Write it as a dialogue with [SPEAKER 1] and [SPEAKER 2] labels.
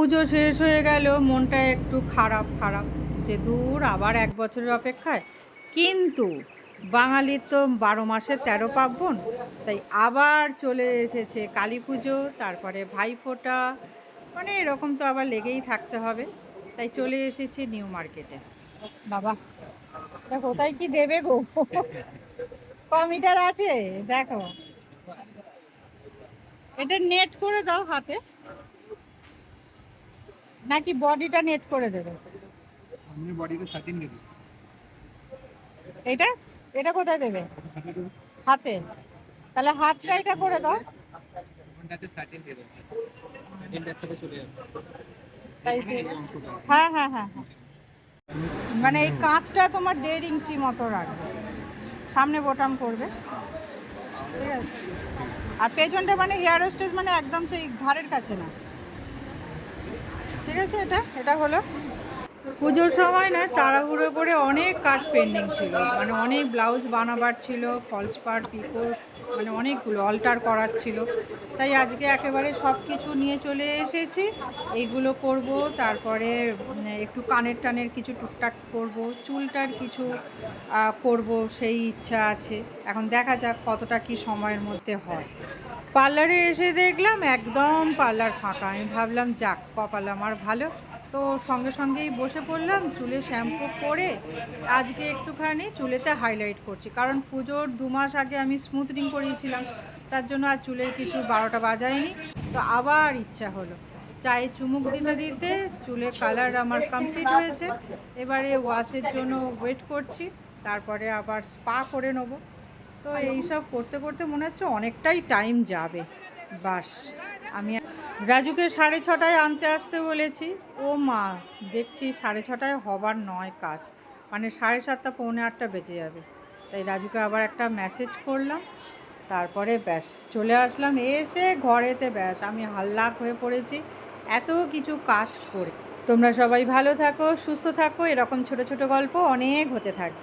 [SPEAKER 1] পুজো শেষ হয়ে গেল, মনটা একটু খারাপ খারাপ যে দূর আবার 1 বছরের অপেক্ষায়। কিন্তু বাঙালির তো 12 মাসে 13 পার্বণ, তাই আবার চলে এসেছে কালী পুজো, তারপরে ভাইফোঁটা, মানে এরকম তো আবার লেগেই থাকতে হবে। তাই চলে এসেছি নিউ মার্কেটে। বাবা, এটা কোথায় কি দেবে গো? কমিটার আছে দেখো, এটা নেট করে দাও হাতে, নাকি বডিটা নেট করে দেবে?
[SPEAKER 2] আমি বডিতে 13 দেব।
[SPEAKER 1] এটা এটা কোথায় দেবে? হাতে? তাহলে হাতটা এটা করে দাও।
[SPEAKER 2] কোনটাতে 13 দেব? 13টার সাথে চলে যাবে।
[SPEAKER 1] তাই তো। হ্যাঁ হ্যাঁ হ্যাঁ হ্যাঁ, মানে এই কাঁচটা তোমার 1.5 ইঞ্চি মতো রাখবে, সামনে বোতাম করবে, ঠিক আছে? আর পেছনটা মানে হেয়ার স্টেজ, মানে একদম সেই ঘাড়ের কাছে না, ঠিক আছে? এটা এটা হলো পুজোর সময় না, তাড়াহুড়ো করে অনেক কাজ পেন্ডিং ছিল, মানে অনেক ব্লাউজ বানাবার ছিল, ফলস পাড়, পিকো, মানে অনেকগুলো অল্টার করার ছিল। তাই আজকে একেবারে সব কিছু নিয়ে চলে এসেছি, এইগুলো করব। তারপরে একটু কানের টানের কিছু টুকটাক করব, চুলটার কিছু করব, সেই ইচ্ছা আছে। এখন দেখা যাক কতটা কি সময়ের মধ্যে হয়। পার্লারে এসে দেখলাম একদম পার্লার ফাঁকা। আমি ভাবলাম যাক, কপাল আমার ভালো। তো সঙ্গে সঙ্গেই বসে পড়লাম, চুলে শ্যাম্পু করে আজকে একটুখানি চুলেতে হাইলাইট করছি, কারণ পুজোর 2 মাস আগে আমি স্মুথনিং করিয়েছিলাম, তার জন্য আর চুলের কিছু 12টা বাজায়নি। তো আবার ইচ্ছা হলো চায়ে চুমুক দিতে দিতে চুলে কালার আমার কমপ্লিট হয়েছে। এবারে ওয়াশের জন্য ওয়েট করছি, তারপরে আবার স্পা করে নেবো। তো এইসব করতে করতে মনে হচ্ছে অনেকটাই টাইম যাবে। বাস, আমি রাজুকে 6:30টায় আনতে আসতে বলেছি। ও মা, দেখছি 6:30টায় হবার নয় কাজ, মানে 7:30 পৌনে 8টা বেজে যাবে। তাই রাজুকে আবার একটা মেসেজ করলাম, তারপরে ব্যাস চলে আসলাম। এসে ঘরেতে ব্যাস আমি হাল্লাক হয়ে পড়েছি এত কিছু কাজ করে। তোমরা সবাই ভালো থাকো, সুস্থ থাকো, এরকম ছোট ছোট গল্প অনেক হতে থাকবে।